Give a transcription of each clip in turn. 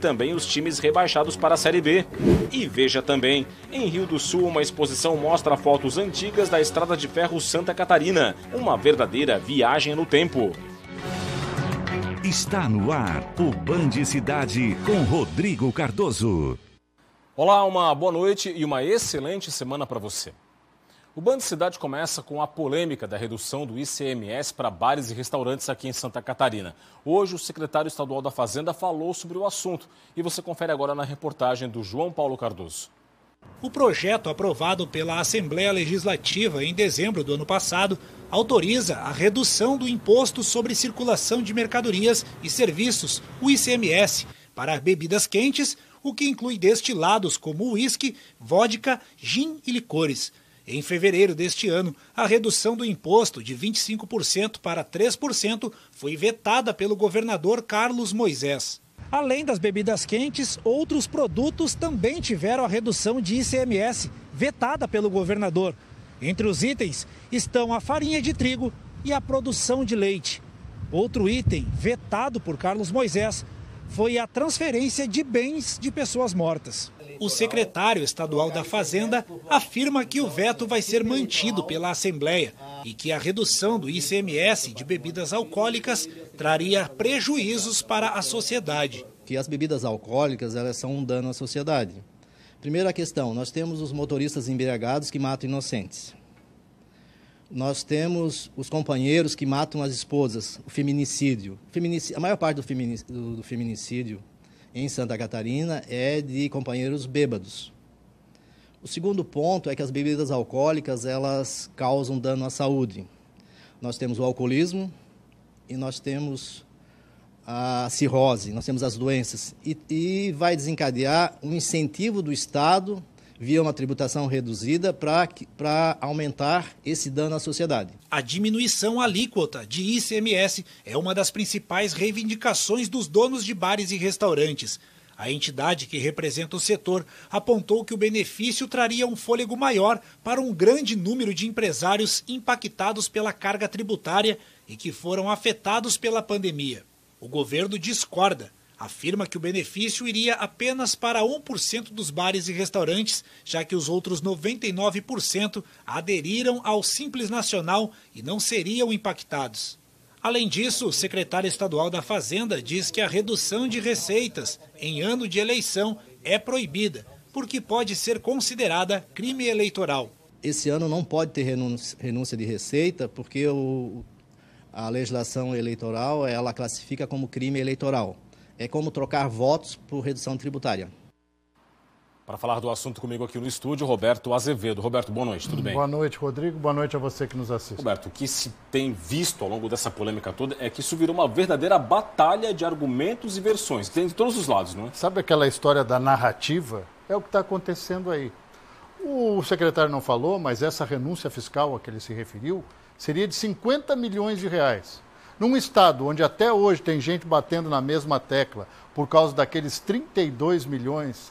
Também os times rebaixados para a Série B. E veja também, em Rio do Sul, uma exposição mostra fotos antigas da Estrada de Ferro Santa Catarina. Uma verdadeira viagem no tempo. Está no ar o Band Cidade com Rodrigo Cardoso. Olá, uma boa noite e uma excelente semana para você. O Band Cidade começa com a polêmica da redução do ICMS para bares e restaurantes aqui em Santa Catarina. Hoje, o secretário estadual da Fazenda falou sobre o assunto e você confere agora na reportagem do João Paulo Cardoso. O projeto aprovado pela Assembleia Legislativa em dezembro do ano passado autoriza a redução do Imposto sobre Circulação de Mercadorias e Serviços, o ICMS, para bebidas quentes, o que inclui destilados como uísque, vodka, gin e licores. Em fevereiro deste ano, a redução do imposto de 25% para 3% foi vetada pelo governador Carlos Moisés. Além das bebidas quentes, outros produtos também tiveram a redução de ICMS, vetada pelo governador. Entre os itens estão a farinha de trigo e a produção de leite. Outro item vetado por Carlos Moisés foi a transferência de bens de pessoas mortas. O secretário estadual da Fazenda afirma que o veto vai ser mantido pela Assembleia e que a redução do ICMS de bebidas alcoólicas traria prejuízos para a sociedade. Que as bebidas alcoólicas elas são um dano à sociedade. Primeira questão, nós temos os motoristas embriagados que matam inocentes. Nós temos os companheiros que matam as esposas, o feminicídio. A maior parte do feminicídio em Santa Catarina é de companheiros bêbados. O segundo ponto é que as bebidas alcoólicas elas causam dano à saúde. Nós temos o alcoolismo e nós temos a cirrose, nós temos as doenças. E vai desencadear um incentivo do Estado via uma tributação reduzida para aumentar esse dano à sociedade. A diminuição alíquota de ICMS é uma das principais reivindicações dos donos de bares e restaurantes. A entidade que representa o setor apontou que o benefício traria um fôlego maior para um grande número de empresários impactados pela carga tributária e que foram afetados pela pandemia. O governo discorda. Afirma que o benefício iria apenas para 1% dos bares e restaurantes, já que os outros 99% aderiram ao Simples Nacional e não seriam impactados. Além disso, o secretário estadual da Fazenda diz que a redução de receitas em ano de eleição é proibida, porque pode ser considerada crime eleitoral. Esse ano não pode ter renúncia de receita, porque a legislação eleitoral ela classifica como crime eleitoral. É como trocar votos por redução tributária. Para falar do assunto comigo aqui no estúdio, Roberto Azevedo. Roberto, boa noite, tudo bem? Boa noite, Rodrigo. Boa noite a você que nos assiste. Roberto, o que se tem visto ao longo dessa polêmica toda é que isso virou uma verdadeira batalha de argumentos e versões. Tem de todos os lados, não é? Sabe aquela história da narrativa? É o que está acontecendo aí. O secretário não falou, mas essa renúncia fiscal a que ele se referiu seria de 50 milhões de reais. Num estado onde até hoje tem gente batendo na mesma tecla por causa daqueles 33 milhões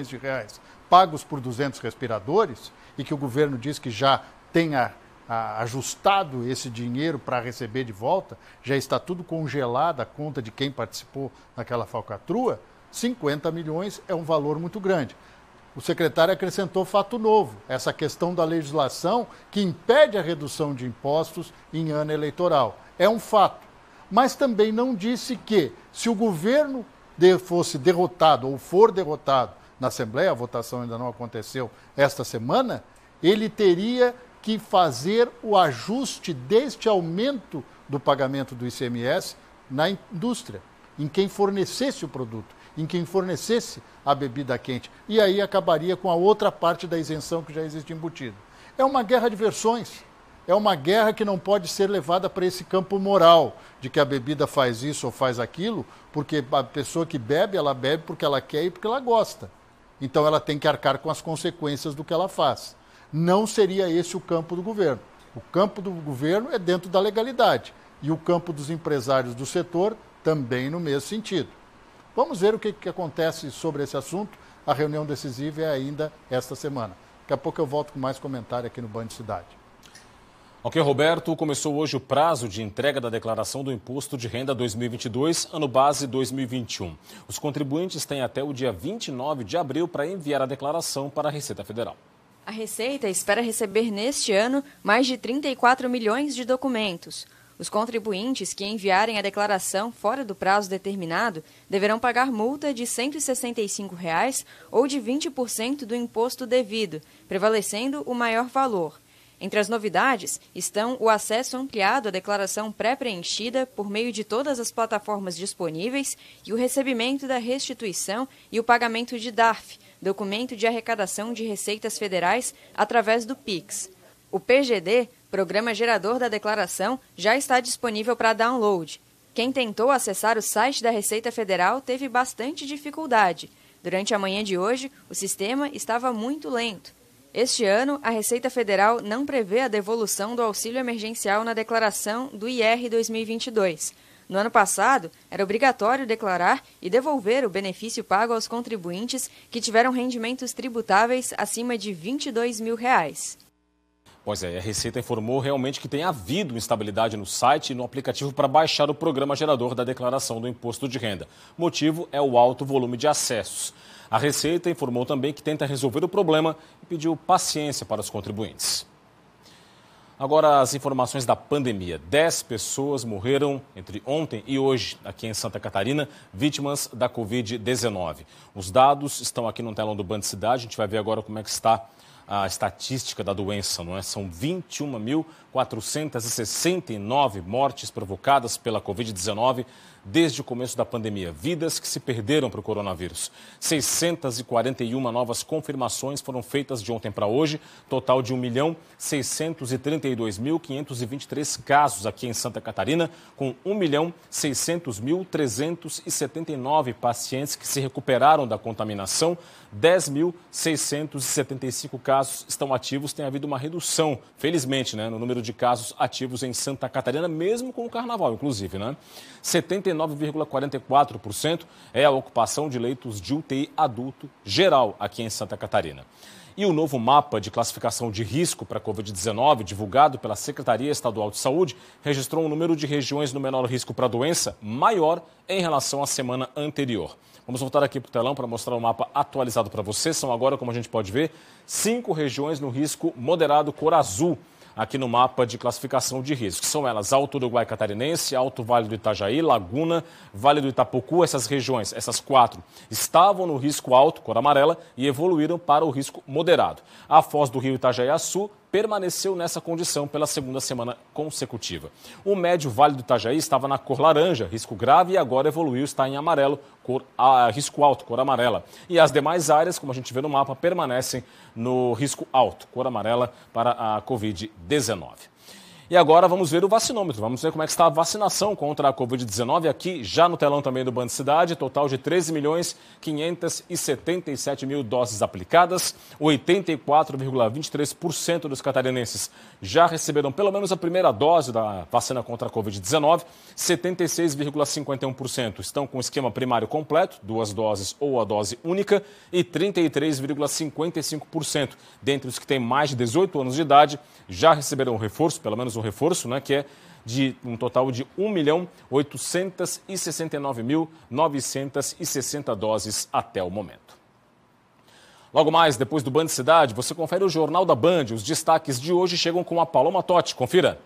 de reais pagos por 200 respiradores e que o governo diz que já tenha ajustado esse dinheiro para receber de volta, já está tudo congelado a conta de quem participou naquela falcatrua, 50 milhões é um valor muito grande. O secretário acrescentou fato novo, essa questão da legislação que impede a redução de impostos em ano eleitoral. É um fato, mas também não disse que, se o governo fosse derrotado ou for derrotado na Assembleia, a votação ainda não aconteceu esta semana, ele teria que fazer o ajuste deste aumento do pagamento do ICMS na indústria, em quem fornecesse o produto, em quem fornecesse a bebida quente. E aí acabaria com a outra parte da isenção que já existe embutido. É uma guerra de versões. É uma guerra que não pode ser levada para esse campo moral, de que a bebida faz isso ou faz aquilo, porque a pessoa que bebe, ela bebe porque ela quer e porque ela gosta. Então ela tem que arcar com as consequências do que ela faz. Não seria esse o campo do governo. O campo do governo é dentro da legalidade. E o campo dos empresários do setor também no mesmo sentido. Vamos ver o que acontece sobre esse assunto. A reunião decisiva é ainda esta semana. Daqui a pouco eu volto com mais comentário aqui no Band Cidade. Ok, Roberto, começou hoje o prazo de entrega da declaração do Imposto de Renda 2022, ano base 2021. Os contribuintes têm até o dia 29 de abril para enviar a declaração para a Receita Federal. A Receita espera receber neste ano mais de 34 milhões de documentos. Os contribuintes que enviarem a declaração fora do prazo determinado deverão pagar multa de R$ 165 ou de 20% do imposto devido, prevalecendo o maior valor. Entre as novidades estão o acesso ampliado à declaração pré-preenchida por meio de todas as plataformas disponíveis e o recebimento da restituição e o pagamento de DARF, documento de arrecadação de receitas federais, através do PIX. O PGD, Programa Gerador da Declaração, já está disponível para download. Quem tentou acessar o site da Receita Federal teve bastante dificuldade. Durante a manhã de hoje, o sistema estava muito lento. Este ano, a Receita Federal não prevê a devolução do auxílio emergencial na declaração do IR 2022. No ano passado, era obrigatório declarar e devolver o benefício pago aos contribuintes que tiveram rendimentos tributáveis acima de R$ 22 mil. Pois é, a Receita informou realmente que tem havido instabilidade no site e no aplicativo para baixar o programa gerador da declaração do imposto de renda. O motivo é o alto volume de acessos. A Receita informou também que tenta resolver o problema e pediu paciência para os contribuintes. Agora, as informações da pandemia. 10 pessoas morreram entre ontem e hoje, aqui em Santa Catarina, vítimas da Covid-19. Os dados estão aqui no telão do Band Cidade. A gente vai ver agora como é que está a estatística da doença, não é? São 21.469 mortes provocadas pela Covid-19 desde o começo da pandemia. Vidas que se perderam para o coronavírus. 641 novas confirmações foram feitas de ontem para hoje, total de 1.632.523 casos aqui em Santa Catarina, com 1.600.379 pacientes que se recuperaram da contaminação. 10.675 casos estão ativos. Tem havido uma redução, felizmente, né, no número de casos ativos em Santa Catarina, mesmo com o carnaval, inclusive, né? 79,44% é a ocupação de leitos de UTI adulto geral aqui em Santa Catarina. E o novo mapa de classificação de risco para a Covid-19, divulgado pela Secretaria Estadual de Saúde, registrou um número de regiões no menor risco para a doença maior em relação à semana anterior. Vamos voltar aqui para o telão para mostrar o mapa atualizado para você. São agora, como a gente pode ver, 5 regiões no risco moderado cor azul, aqui no mapa de classificação de risco. São elas Alto Uruguai Catarinense, Alto Vale do Itajaí, Laguna, Vale do Itapocu. Essas regiões, essas 4, estavam no risco alto, cor amarela, e evoluíram para o risco moderado. A Foz do Rio Itajaiaçu permaneceu nessa condição pela segunda semana consecutiva. O médio Vale do Itajaí estava na cor laranja, risco grave, e agora evoluiu, está em amarelo, risco alto, cor amarela. E as demais áreas, como a gente vê no mapa, permanecem no risco alto, cor amarela, para a Covid-19. E agora vamos ver o vacinômetro, vamos ver como é que está a vacinação contra a Covid-19 aqui, já no telão também do Band Cidade, total de 13.577.000 doses aplicadas, 84,23% dos catarinenses já receberam pelo menos a primeira dose da vacina contra a Covid-19, 76,51% estão com o esquema primário completo, 2 doses ou a dose única, e 33,55% dentre os que têm mais de 18 anos de idade já receberam um reforço, pelo menos um reforço, né, que é de um total de 1.869.960 doses até o momento. Logo mais, depois do Band Cidade, você confere o Jornal da Band. Os destaques de hoje chegam com a Paloma Totti. Confira.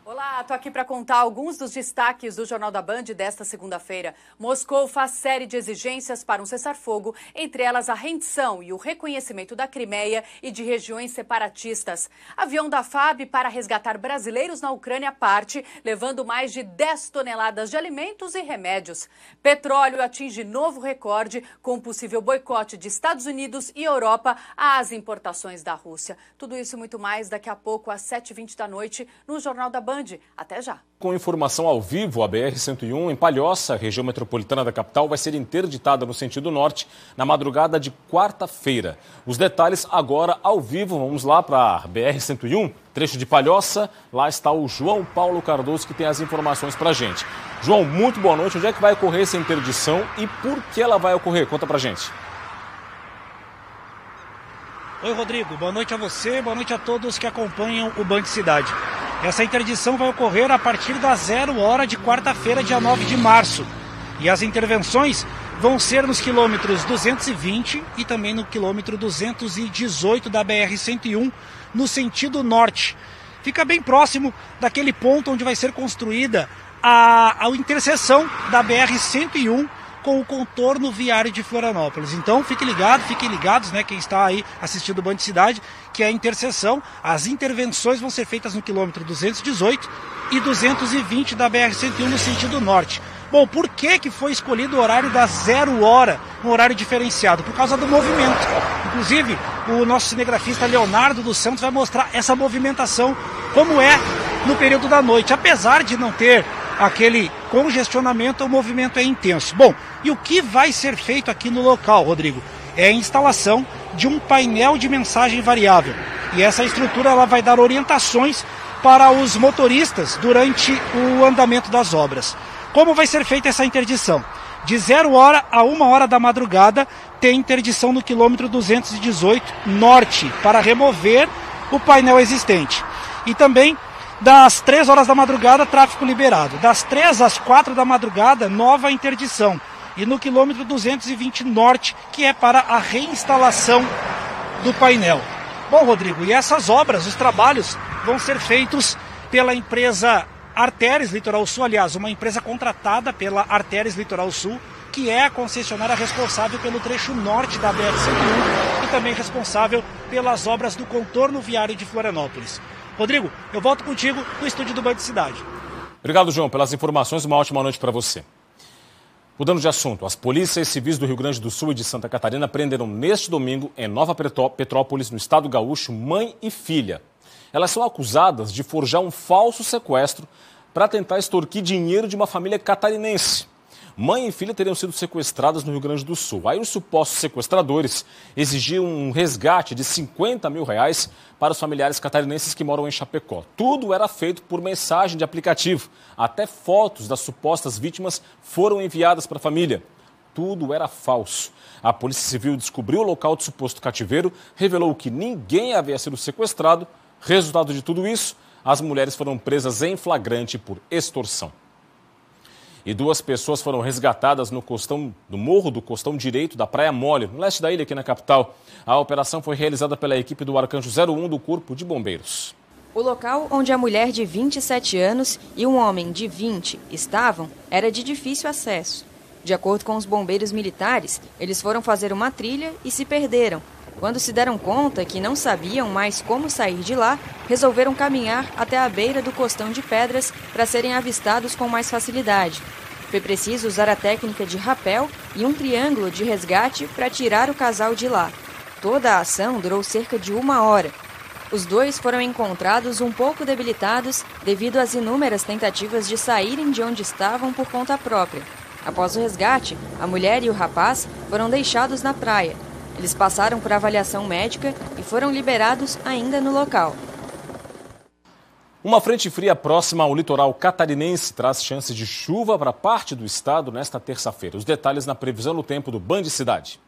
Olá, estou aqui para contar alguns dos destaques do Jornal da Band desta segunda-feira. Moscou faz série de exigências para um cessar-fogo, entre elas a rendição e o reconhecimento da Crimeia e de regiões separatistas. Avião da FAB para resgatar brasileiros na Ucrânia parte, levando mais de 10 toneladas de alimentos e remédios. Petróleo atinge novo recorde, com possível boicote de Estados Unidos e Europa às importações da Rússia. Tudo isso e muito mais daqui a pouco, às 7h20 da noite, no Jornal da Band. Até já. Com informação ao vivo, a BR-101 em Palhoça, região metropolitana da capital, vai ser interditada no sentido norte na madrugada de quarta-feira. Os detalhes agora ao vivo. Vamos lá para a BR-101, trecho de Palhoça. Lá está o João Paulo Cardoso, que tem as informações para a gente. João, muito boa noite. Onde é que vai ocorrer essa interdição e por que ela vai ocorrer? Conta para a gente. Oi, Rodrigo. Boa noite a você, boa noite a todos que acompanham o Band Cidade. Essa interdição vai ocorrer a partir das 0 hora de quarta-feira, dia 9 de março. E as intervenções vão ser nos quilômetros 220 e também no quilômetro 218 da BR-101, no sentido norte. Fica bem próximo daquele ponto onde vai ser construída a interseção da BR-101 com o contorno viário de Florianópolis. Então fiquem ligados, né, quem está aí assistindo o Band Cidade, que é a interseção. As intervenções vão ser feitas no quilômetro 218 e 220 da BR-101 no sentido norte. Bom, por que foi escolhido o horário das 0 hora, um horário diferenciado? Por causa do movimento. Inclusive, o nosso cinegrafista Leonardo dos Santos vai mostrar essa movimentação, como é no período da noite. Apesar de não ter aquele congestionamento, o movimento é intenso. Bom, e o que vai ser feito aqui no local, Rodrigo? É a instalação de um painel de mensagem variável. E essa estrutura ela vai dar orientações para os motoristas durante o andamento das obras. Como vai ser feita essa interdição? De 0 hora a 1 hora da madrugada, tem interdição no quilômetro 218 norte, para remover o painel existente. E também, das 3 horas da madrugada, tráfego liberado. Das 3 às 4 da madrugada, nova interdição. E no quilômetro 220 norte, que é para a reinstalação do painel. Bom, Rodrigo, e essas obras, os trabalhos, vão ser feitos pela empresa Artéres Litoral Sul, aliás, uma empresa contratada pela Artéres Litoral Sul, que é a concessionária responsável pelo trecho norte da BR-101 e também responsável pelas obras do contorno viário de Florianópolis. Rodrigo, eu volto contigo no estúdio do Band Cidade. Obrigado, João, pelas informações. Uma ótima noite para você. Mudando de assunto, as polícias civis do Rio Grande do Sul e de Santa Catarina prenderam neste domingo, em Nova Petrópolis, no estado gaúcho, mãe e filha. Elas são acusadas de forjar um falso sequestro para tentar extorquir dinheiro de uma família catarinense. Mãe e filha teriam sido sequestradas no Rio Grande do Sul. Aí os supostos sequestradores exigiam um resgate de R$50 mil para os familiares catarinenses que moram em Chapecó. Tudo era feito por mensagem de aplicativo. Até fotos das supostas vítimas foram enviadas para a família. Tudo era falso. A Polícia Civil descobriu o local do suposto cativeiro, revelou que ninguém havia sido sequestrado. Resultado de tudo isso, as mulheres foram presas em flagrante por extorsão. E 2 pessoas foram resgatadas no morro do Costão Direito da Praia Mole, no leste da ilha, aqui na capital. A operação foi realizada pela equipe do Arcanjo 01 do Corpo de Bombeiros. O local onde a mulher de 27 anos e um homem de 20 estavam era de difícil acesso. De acordo com os bombeiros militares, eles foram fazer uma trilha e se perderam. Quando se deram conta que não sabiam mais como sair de lá, resolveram caminhar até a beira do costão de pedras para serem avistados com mais facilidade. Foi preciso usar a técnica de rapel e um triângulo de resgate para tirar o casal de lá. Toda a ação durou cerca de 1 hora. Os 2 foram encontrados um pouco debilitados devido às inúmeras tentativas de saírem de onde estavam por conta própria. Após o resgate, a mulher e o rapaz foram deixados na praia. Eles passaram por avaliação médica e foram liberados ainda no local. Uma frente fria próxima ao litoral catarinense traz chances de chuva para parte do estado nesta terça-feira. Os detalhes na previsão do tempo do Band Cidade.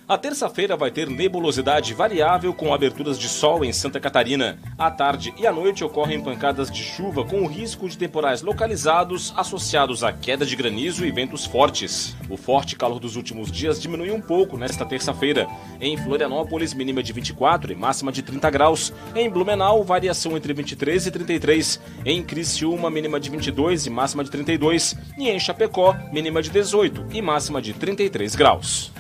A terça-feira vai ter nebulosidade variável com aberturas de sol em Santa Catarina. À tarde e à noite ocorrem pancadas de chuva com o risco de temporais localizados associados à queda de granizo e ventos fortes. O forte calor dos últimos dias diminui um pouco nesta terça-feira. Em Florianópolis, mínima de 24 e máxima de 30 graus. Em Blumenau, variação entre 23 e 33. Em Criciúma, mínima de 22 e máxima de 32. E em Chapecó, mínima de 18 e máxima de 33 graus.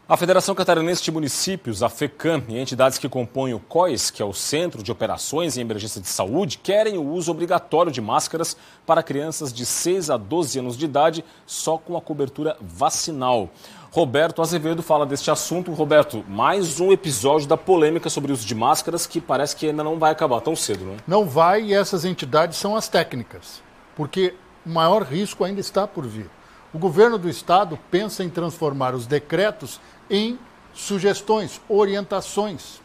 A Federação Catarinense de Municípios, a FECAM, e entidades que compõem o COIS, que é o Centro de Operações em Emergência de Saúde, querem o uso obrigatório de máscaras para crianças de 6 a 12 anos de idade, só com a cobertura vacinal. Roberto Azevedo fala deste assunto. Roberto, mais um episódio da polêmica sobre o uso de máscaras que parece que ainda não vai acabar tão cedo, não é? Não vai, e essas entidades são as técnicas, porque o maior risco ainda está por vir. O governo do estado pensa em transformar os decretos em sugestões, orientações.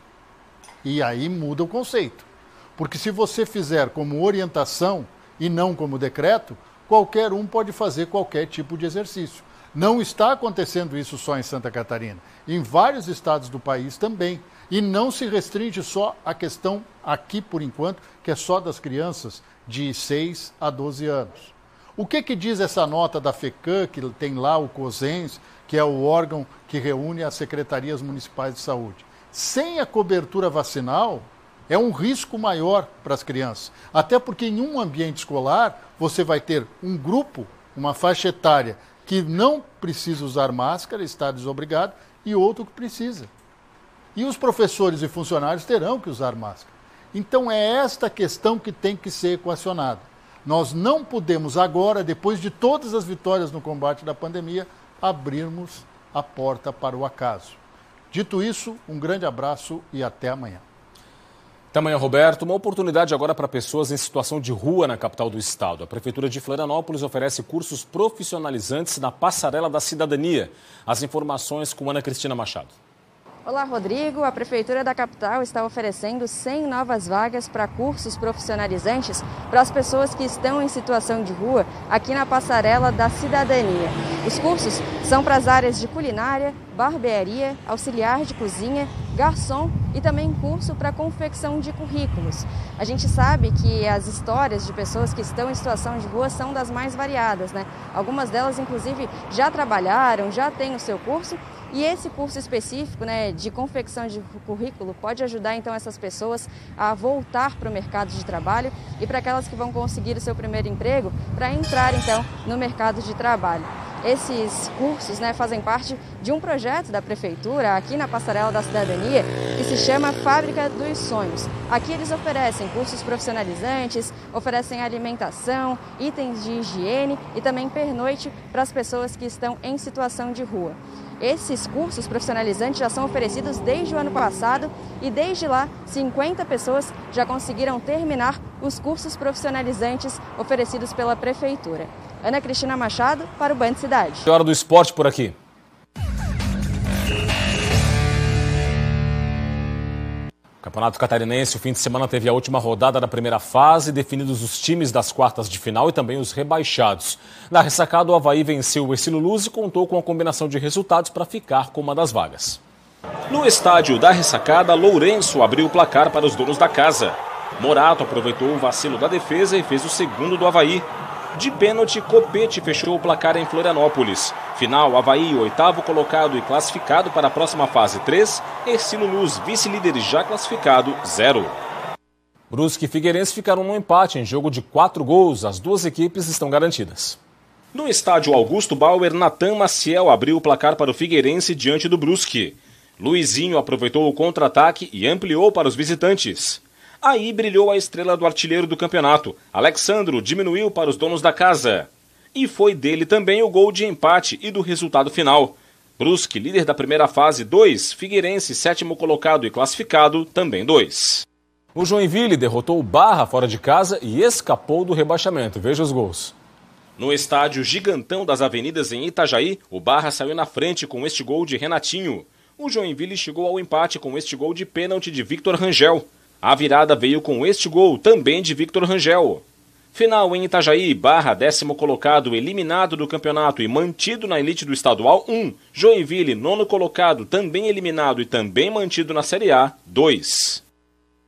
E aí muda o conceito. Porque se você fizer como orientação e não como decreto, qualquer um pode fazer qualquer tipo de exercício. Não está acontecendo isso só em Santa Catarina. Em vários estados do país também. E não se restringe só a questão aqui, por enquanto, que é só das crianças de 6 a 12 anos. O que diz essa nota da FECAM, que tem lá o COSENS, que é o órgão que reúne as secretarias municipais de saúde? Sem a cobertura vacinal, é um risco maior para as crianças. Até porque em um ambiente escolar, você vai ter um grupo, uma faixa etária, que não precisa usar máscara, está desobrigado, e outro que precisa. E os professores e funcionários terão que usar máscara. Então é esta questão que tem que ser equacionada. Nós não podemos agora, depois de todas as vitórias no combate da pandemia, abrirmos a porta para o acaso. Dito isso, um grande abraço e até amanhã. Até amanhã, Roberto. Uma oportunidade agora para pessoas em situação de rua na capital do estado. A Prefeitura de Florianópolis oferece cursos profissionalizantes na Passarela da Cidadania. As informações com Ana Cristina Machado. Olá, Rodrigo. A Prefeitura da capital está oferecendo 100 novas vagas para cursos profissionalizantes para as pessoas que estão em situação de rua aqui na Passarela da Cidadania. Os cursos são para as áreas de culinária, barbearia, auxiliar de cozinha, garçom e também curso para confecção de currículos. A gente sabe que as histórias de pessoas que estão em situação de rua são das mais variadas, né? Algumas delas, inclusive, já trabalharam, já têm o seu curso. E esse curso específico, né, de confecção de currículo pode ajudar então essas pessoas a voltar para o mercado de trabalho e para aquelas que vão conseguir o seu primeiro emprego para entrar então no mercado de trabalho. Esses cursos, né, fazem parte de um projeto da Prefeitura aqui na Passarela da Cidadania que se chama Fábrica dos Sonhos. Aqui eles oferecem cursos profissionalizantes, oferecem alimentação, itens de higiene e também pernoite para as pessoas que estão em situação de rua. Esses cursos profissionalizantes já são oferecidos desde o ano passado e desde lá 50 pessoas já conseguiram terminar os cursos profissionalizantes oferecidos pela Prefeitura. Ana Cristina Machado para o Band Cidade. Hora do esporte por aqui. O Campeonato Catarinense, o fim de semana teve a última rodada da primeira fase, definidos os times das quartas de final e também os rebaixados. Na ressacada, o Avaí venceu o Ercílio Luz e contou com a combinação de resultados para ficar com uma das vagas. No estádio da ressacada, Lourenço abriu o placar para os donos da casa. Morato aproveitou o vacilo da defesa e fez o segundo do Avaí. De pênalti, Copete fechou o placar em Florianópolis. Final, Avaí, oitavo colocado e classificado para a próxima fase 3. Ercílio Luz, vice-líder já classificado, 0. Brusque e Figueirense ficaram no empate em jogo de 4 gols. As duas equipes estão garantidas. No estádio Augusto Bauer, Natan Maciel abriu o placar para o Figueirense diante do Brusque. Luizinho aproveitou o contra-ataque e ampliou para os visitantes. Aí brilhou a estrela do artilheiro do campeonato. Alexandro diminuiu para os donos da casa. E foi dele também o gol de empate e do resultado final. Brusque, líder da primeira fase, 2. Figueirense, sétimo colocado e classificado, também 2. O Joinville derrotou o Barra fora de casa e escapou do rebaixamento. Veja os gols. No estádio Gigantão das Avenidas em Itajaí, o Barra saiu na frente com este gol de Renatinho. O Joinville chegou ao empate com este gol de pênalti de Victor Rangel. A virada veio com este gol, também de Victor Rangel. Final em Itajaí, Barra, décimo colocado, eliminado do campeonato e mantido na elite do estadual, 1. Joinville, nono colocado, também eliminado e também mantido na Série A, 2.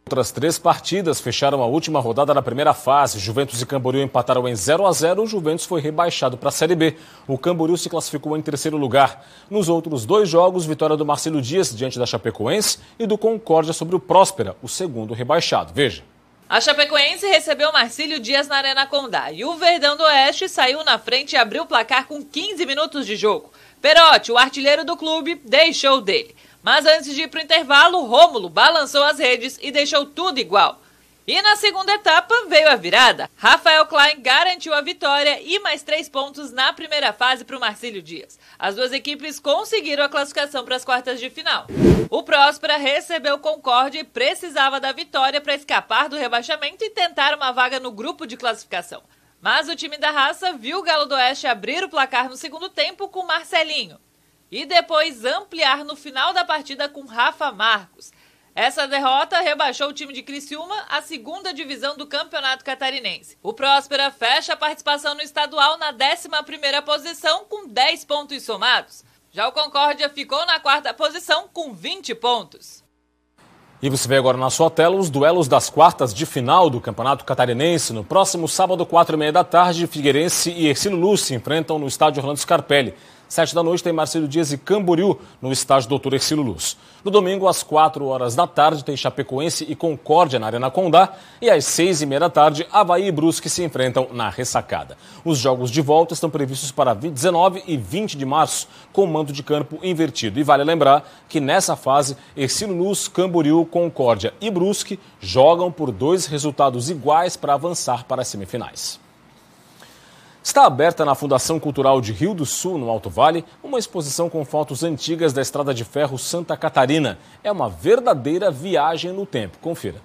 Outras 3 partidas fecharam a última rodada da primeira fase. Juventus e Camboriú empataram em 0-0. O Juventus foi rebaixado para a Série B. O Camboriú se classificou em terceiro lugar. Nos outros 2 jogos, vitória do Marcelo Dias diante da Chapecoense e do Concórdia sobre o Próspera, o segundo rebaixado. Veja. A Chapecoense recebeu Marcílio Dias na Arena Condá e o Verdão do Oeste saiu na frente e abriu o placar com 15 minutos de jogo. Perotti, o artilheiro do clube, deixou dele. Mas antes de ir para o intervalo, Rômulo balançou as redes e deixou tudo igual. E na segunda etapa veio a virada. Rafael Klein garantiu a vitória e mais 3 pontos na primeira fase para o Marcílio Dias. As duas equipes conseguiram a classificação para as quartas de final. O Próspera recebeu Concórdia e precisava da vitória para escapar do rebaixamento e tentar uma vaga no grupo de classificação. Mas o time da raça viu o Galo do Oeste abrir o placar no segundo tempo com Marcelinho. E depois ampliar no final da partida com Rafa Marcos. Essa derrota rebaixou o time de Criciúma à 2ª divisão do Campeonato Catarinense. O Próspera fecha a participação no estadual na 11ª posição com 10 pontos somados. Já o Concórdia ficou na 4ª posição com 20 pontos. E você vê agora na sua tela os duelos das quartas de final do Campeonato Catarinense. No próximo sábado, 4h30 da tarde, Figueirense e Hercílio Luz se enfrentam no estádio Orlando Scarpelli. 7 da noite tem Marcílio Dias e Camboriú no estádio Doutor Hercílio Luz. No domingo, às 4h da tarde, tem Chapecoense e Concórdia na Arena Condá. E às 6h30 da tarde, Avaí e Brusque se enfrentam na Ressacada. Os jogos de volta estão previstos para 19 e 20 de março, com mando de campo invertido. E vale lembrar que nessa fase, Hercílio Luz, Camboriú, Concórdia e Brusque jogam por 2 resultados iguais para avançar para as semifinais. Está aberta na Fundação Cultural de Rio do Sul, no Alto Vale, uma exposição com fotos antigas da Estrada de Ferro Santa Catarina. É uma verdadeira viagem no tempo. Confira.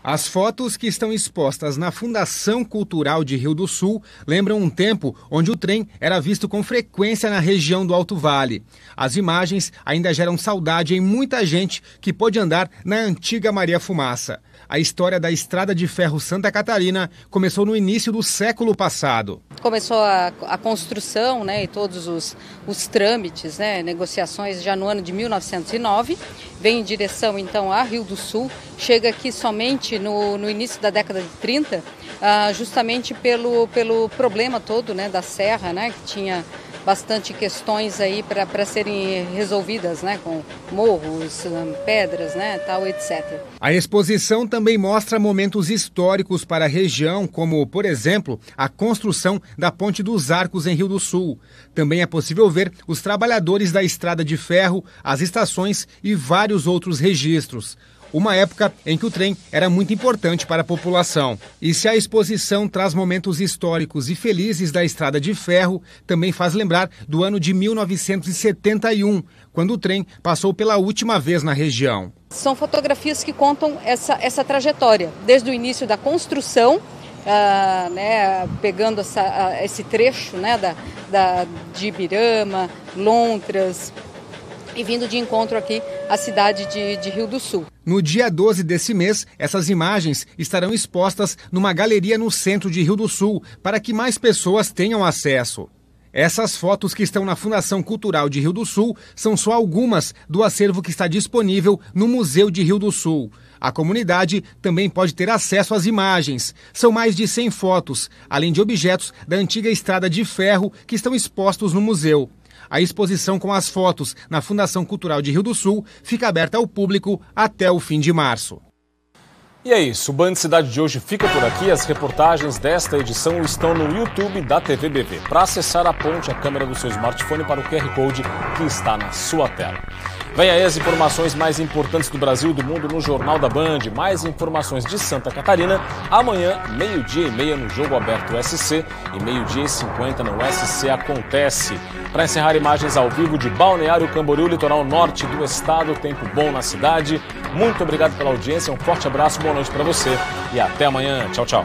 As fotos que estão expostas na Fundação Cultural de Rio do Sul lembram um tempo onde o trem era visto com frequência na região do Alto Vale. As imagens ainda geram saudade em muita gente que pôde andar na antiga Maria Fumaça. A história da Estrada de Ferro Santa Catarina começou no início do século passado. Começou a construção, né, e todos os trâmites, né, negociações já no ano de 1909. Vem em direção então a Rio do Sul, chega aqui somente no início da década de 30, justamente pelo problema todo, né, da serra, né, que tinha bastante questões aí para serem resolvidas, né, com morros, pedras, né, tal, etc. A exposição também mostra momentos históricos para a região, como, por exemplo, a construção da Ponte dos Arcos em Rio do Sul. Também é possível ver os trabalhadores da Estrada de Ferro, as estações e vários outros registros. Uma época em que o trem era muito importante para a população. E se a exposição traz momentos históricos e felizes da Estrada de Ferro, também faz lembrar do ano de 1971, quando o trem passou pela última vez na região. São fotografias que contam essa trajetória, desde o início da construção, né, pegando esse trecho, né, de Ibirama, Lontras, e vindo de encontro aqui à cidade de Rio do Sul. No dia 12 desse mês, essas imagens estarão expostas numa galeria no centro de Rio do Sul, para que mais pessoas tenham acesso. Essas fotos que estão na Fundação Cultural de Rio do Sul são só algumas do acervo que está disponível no Museu de Rio do Sul. A comunidade também pode ter acesso às imagens. São mais de 100 fotos, além de objetos da antiga Estrada de Ferro que estão expostos no museu. A exposição com as fotos na Fundação Cultural de Rio do Sul fica aberta ao público até o fim de março. E é isso, o Band Cidade de hoje fica por aqui. As reportagens desta edição estão no YouTube da TVBB. Para acessar, aponte a câmera do seu smartphone para o QR Code que está na sua tela. Vem aí as informações mais importantes do Brasil e do mundo no Jornal da Band. Mais informações de Santa Catarina amanhã, 12h30 no Jogo Aberto SC e 12h50 no SC Acontece. Para encerrar, imagens ao vivo de Balneário Camboriú, litoral norte do estado. Tempo bom na cidade. Muito obrigado pela audiência, um forte abraço, boa noite para você e até amanhã. Tchau, tchau.